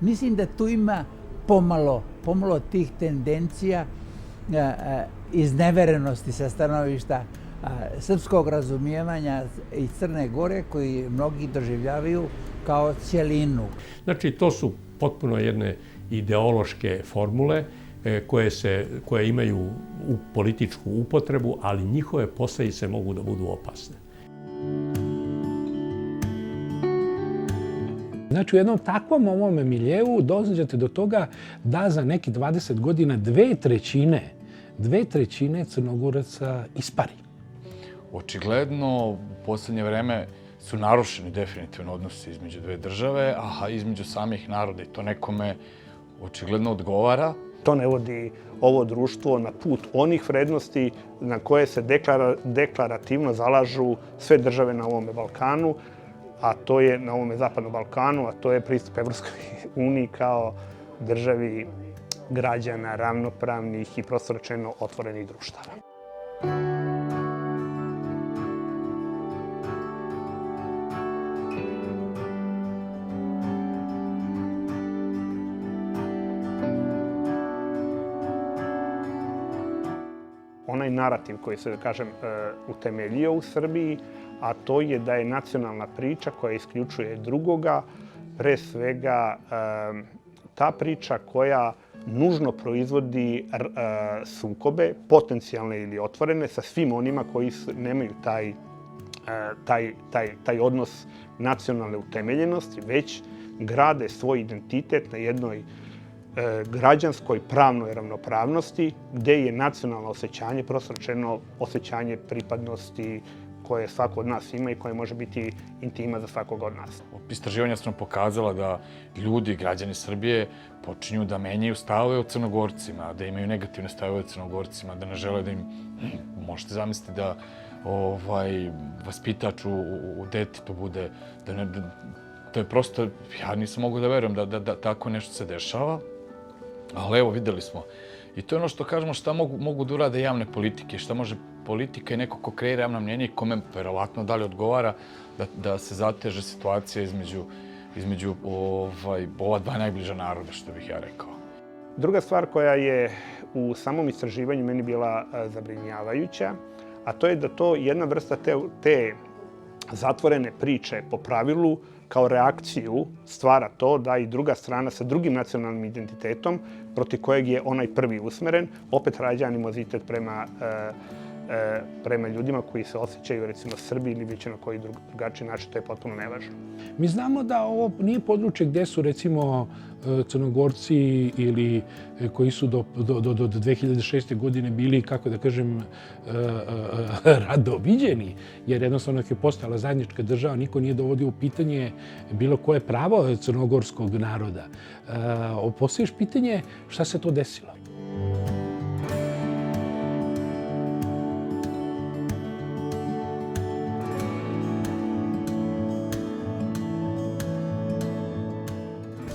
Mislim da tu ima pomalo tih tendencija izneverenosti sa stanovišta srpskog razumijevanja i Crne Gore, koji mnogi doživljavaju kao cjelinu. Znači, to su potpuno jedne ideološke formule koje imaju političku upotrebu, ali njihove posljedice mogu da budu opasne. Znači, u jednom takvom ovome miljeu dođete do toga da za neki 20 godina dve trećine Crnogoraca ispari. Očigledno, u posljednje vreme su narušeni definitivno odnosi između dve države, a između samih naroda, i to nekome očigledno odgovara. To ne vodi ovo društvo na put onih vrednosti na koje se deklarativno zalažu sve države na ovome Balkanu, a to je na ovome Zapadnom Balkanu, a to je pristup Evropskoj uniji kao državi građana, ravnopravnih i prosto rečeno otvorenih društava. Onaj narativ koji se, da kažem, utemeljio u Srbiji, a to je da je nacionalna priča koja isključuje drugoga, pre svega ta priča koja nužno proizvodi sukobe, potencijalne ili otvorene, sa svim onima koji nemaju taj odnos nacionalne utemeljenosti, već grade svoj identitet na jednoj građanskoj pravnoj ravnopravnosti, gde je nacionalno osjećanje, prosto rečeno, osjećanje pripadnosti koje svako od nas ima i koje može biti intima za svakog od nas. Istraživanja su nam pokazala da ljudi, građani Srbije, počinju da menjaju stavove o Crnogorcima, da imaju negativne stavove o Crnogorcima, da ne žele da im... Možete zamisliti da vaspitač u detetu bude... To je prosto... Ja nisam mogu da verujem da tako nešto se dešava, ali evo, videli smo. I to je ono što kažemo šta mogu da urade javne politike, šta može politika i neko ko kreira javno mnjenje i kome verovatno da li odgovara da se zateže situacija između ova dva najbliža naroda, što bih ja rekao. Druga stvar koja je u samom istraživanju meni bila zabrinjavajuća, a to je da to jedna vrsta te zatvorene priče po pravilu kao reakciju stvara to da i druga strana sa drugim nacionalnim identitetom, protiv kojeg je onaj prvi usmeren, opet rađa animozitet prema ljudima koji se osjećaju, recimo, Srbi ili već na koji drugačiji način, to je potpuno nevažno. Mi znamo da ovo nije područje gdje su, recimo, Crnogorci ili koji su do 2006. godine bili, kako da kažem, rado viđeni, jer jednostavno je postala zajednička država, niko nije dovodio u pitanje bilo koje pravo crnogorskog naroda. Postojiš pitanje šta se to desilo?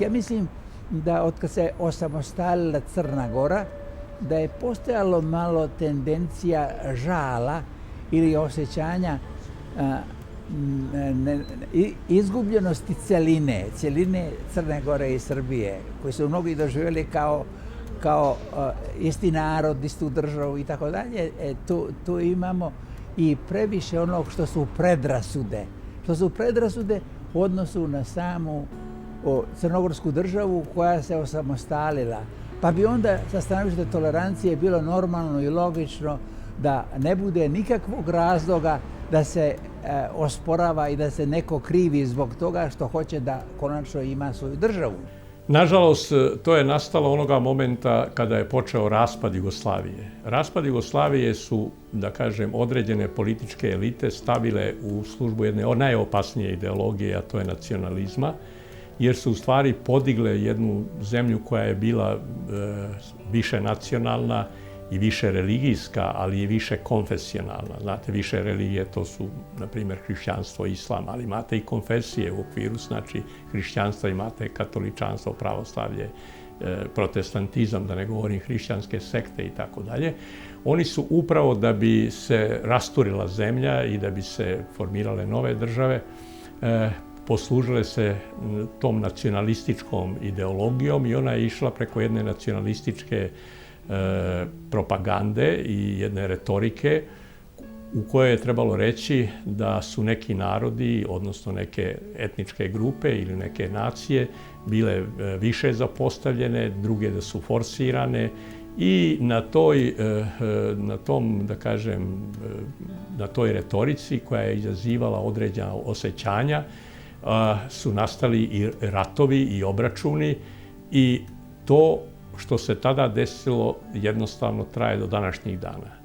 Ja mislim da otkad se osamostalila Crna Gora, da je postojalo malo tendencija žala ili osjećanja izgubljenosti cjeline Crne Gore i Srbije, koji su mnogi doživjeli kao isti narod, istu državu i tako dalje. Tu imamo i previše onog što su predrasude. U odnosu na samu crnogorsku državu koja se osamostalila. Pa bi onda sa stanovišta tolerancije bilo normalno i logično da ne bude nikakvog razloga da se osporava i da se neko krivi zbog toga što hoće da konačno ima svoju državu. Nažalost, to je nastalo onoga momenta kada je počeo raspad Jugoslavije. Raspad Jugoslavije su, da kažem, određene političke elite stavile u službu jedne najopasnije ideologije, a to je nacionalizma, jer su u stvari podigle jednu zemlju koja je bila više nacionalna i više religijska, ali i više konfesionalna. Znate, više religije, to su, na primjer, hrišćanstvo i islam, ali imate i konfesije u okviru, znači hrišćanstva imate katoličanstvo, pravoslavlje, protestantizam, da ne govorim hrišćanske sekte i tako dalje. Oni su upravo da bi se rasturila zemlja i da bi se formirale nove države, poslužile se tom nacionalističkom ideologijom i ona je išla preko jedne nacionalističke propagande i jedne retorike u kojoj je trebalo reći da su neki narodi, odnosno neke etničke grupe ili neke nacije bile više zapostavljene, druge da su forsirane i na toj retorici koja je izazivala određena osjećanja su nastali i ratovi i obračuni i to što se tada desilo jednostavno traje do današnjih dana.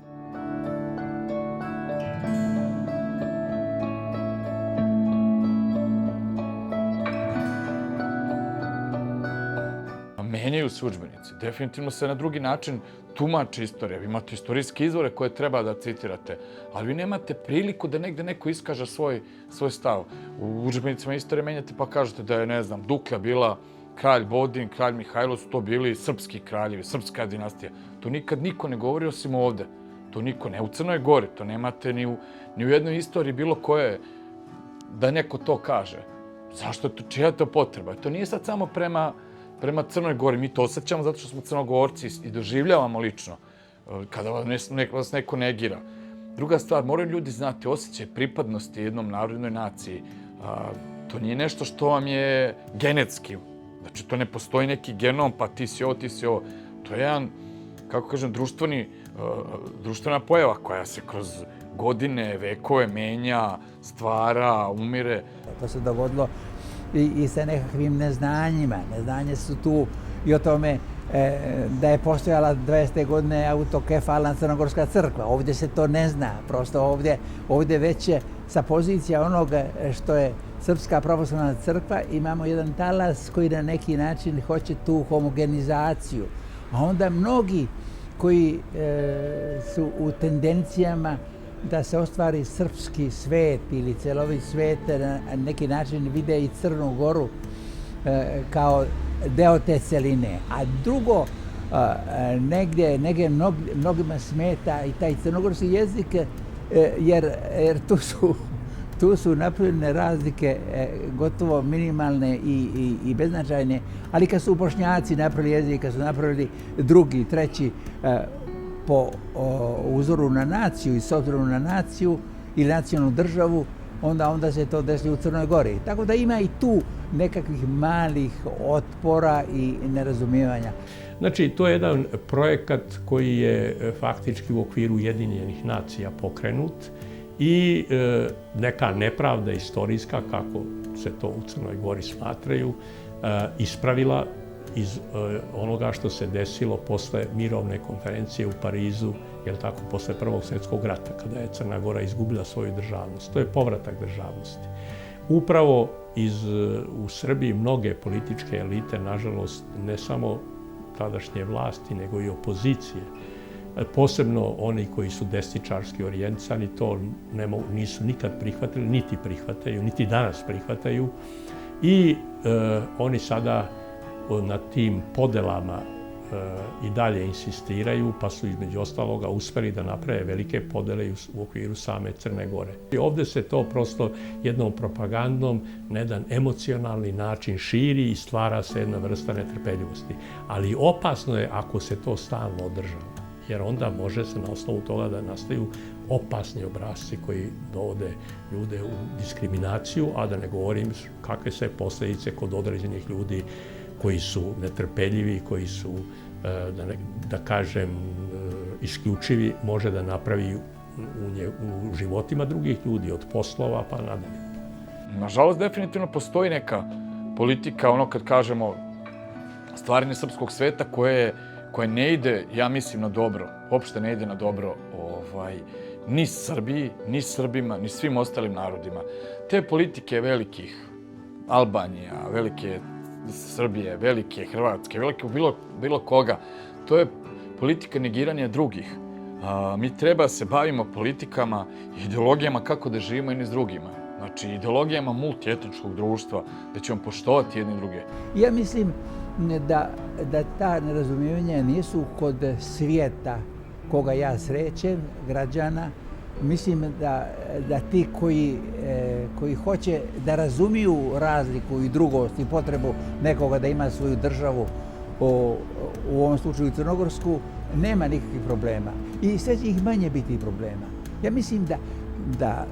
Menjaju se udžbenici. Definitivno se na drugi način tumači istorija. Vi imate istorijske izvore koje treba da citirate, ali vi nemate priliku da negde neko iskaže svoj stav. U udžbenicima istorije menjate pa kažete da je, ne znam, Duklja bila kralj Bodin, kralj Mihajlo, su to bili srpski kraljevi, srpska dinastija. To nikad niko ne govori osim ovde. To niko, ne u Crnoj Gori, to nemate ni u jednoj istoriji bilo koje da neko to kaže. Zašto? Čija je to potreba? To nije sad samo prema Crnoj Gori. Mi to osjećamo zato što smo Crnogorci i doživljavamo lično kada vas neko negira. Druga stvar, moraju ljudi znati osjećaj pripadnosti jednom narodnoj naciji. To nije nešto što vam je genetski. Znači, to ne postoji neki genom, pa ti si ovo, ti si ovo. To je jedan, kako kažem, društvena pojava koja se kroz godine, vekove menja, stvara, umire. To se dogodilo i sa nekakvim neznanjima. Neznanje su tu i o tome da je postojala 20. godine autokefalna Crnogorska crkva. Ovdje se to ne zna. Prosto ovdje već sa pozicija onoga što je Srpska pravoslavna crkva imamo jedan talas koji na neki način hoće tu homogenizaciju. A onda mnogi koji su u tendencijama da se ostvari srpski svet ili celovit svet, na neki način vide i Crnu Goru kao deo te celine. A drugo, negdje mnogima smeta i taj crnogorski jezik, jer tu su napravljene razlike gotovo minimalne i beznačajne, ali kad su Bošnjaci napravili jezik, kad su napravili drugi, treći, po uzoru na naciju i s obzirom na naciju ili nacionalnu državu, onda se to desilo u Crnoj Gori. Tako da ima i tu nekakvih malih otpora i nerazumijevanja. Znači, to je jedan projekat koji je faktički u okviru Ujedinjenih nacija pokrenut i neka nepravda istorijska, kako se to u Crnoj Gori smatraju, ispravila iz onoga što se desilo posle mirovne konferencije u Parizu, posle Prvog svjetskog rata, kada je Crna Gora izgubila svoju državnost. To je povratak državnosti. Upravo u Srbiji mnoge političke elite, nažalost, ne samo tadašnje vlasti, nego i opozicije, posebno oni koji su desničarski orijentisani, to nisu nikad prihvatili, niti prihvataju, niti danas prihvataju. I oni sada na tim podelama i dalje insistiraju, pa su između ostaloga uspeli da naprave velike podele u okviru same Crne Gore. I ovdje se to prosto jednom propagandom na jedan emocionalni način širi i stvara se jedna vrsta netrpeljivosti. Ali opasno je ako se to stalno održava, jer onda može se na osnovu toga da nastaju opasni obrasci koji dovode ljude u diskriminaciju, a da ne govorim kakve se posljedice kod određenih ljudi koji su netrpeljivi, koji su, da kažem, isključivi, može da napravi u životima drugih ljudi, od poslova pa nadalje. Nažalost, definitivno postoji neka politika, ono kad kažemo stvaranje srpskog sveta koje ne ide, ja mislim, na dobro, uopšte ne ide na dobro ni Srbiji, ni Srbima, ni svim ostalim narodima. Te politike velikih, Albanija, velike Srbije, velike Hrvatske, velike bilo koga, to je politika negiranja drugih. Mi treba se bavimo politikama, ideologijama kako da živimo jedni s drugima. Znači, ideologijama multietničkog društva, da ćemo poštovati jedni druge. Ja mislim da ta nerazumijevanja nisu kod svijeta koga ja srećem, građana, Mislim da ti koji hoće da razumiju razliku i drugost i potrebu nekoga da ima svoju državu, u ovom slučaju Crnogorsku, nema nikakvih problema. I sve će ih manje biti problema. Ja mislim da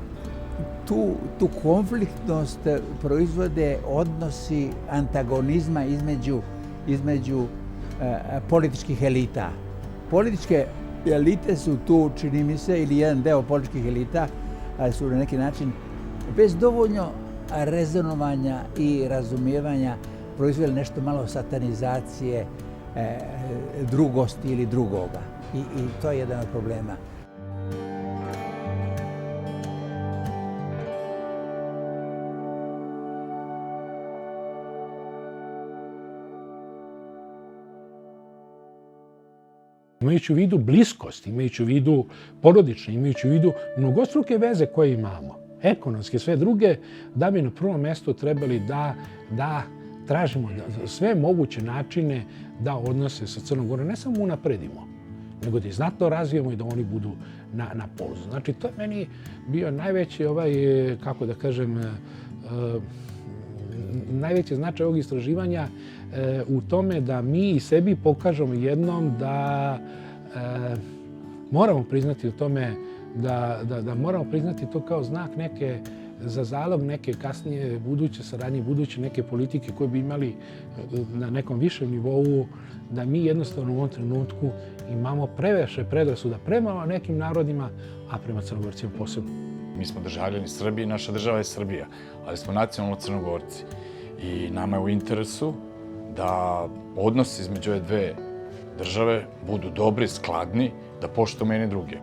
tu konfliktnost proizvode odnosi antagonizma između političkih elita. Političke elite su tu, čini mi se, ili jedan deo političkih elita su na neki način bez dovoljno rezonovanja i razumijevanja proizveli nešto malo satanizacije drugosti ili drugoga. I to je jedan od problema. Imajući u vidu bliskost, imajući u vidu porodične, imajući u vidu mnogostruke veze koje imamo, ekonomske, sve druge, da bi na prvom mjestu trebali da tražimo sve moguće načine da odnose sa Crnom Gorom ne samo unapredimo, nego da ih znatno razvijemo i da oni budu na polzu. Znači, to je meni bio najveći, kako da kažem, najveći značaj ovog istraživanja u tome da mi sebi pokažemo jednom da moramo priznati u tome da moramo priznati to kao znak neke za zalog neke kasnije buduće saradnje, buduće neke politike koje bi imali na nekom višem nivou, da mi jednostavno u ovom trenutku imamo previše predrasuda prema nekim narodima, a prema Crnogorcima posebno. Mi smo državljani Srbije, naša država je Srbija, ali smo nacionalno Crnogorci. I nama je u interesu da odnosi između ove dve države budu dobri, skladni, da poštujemo jedni druge.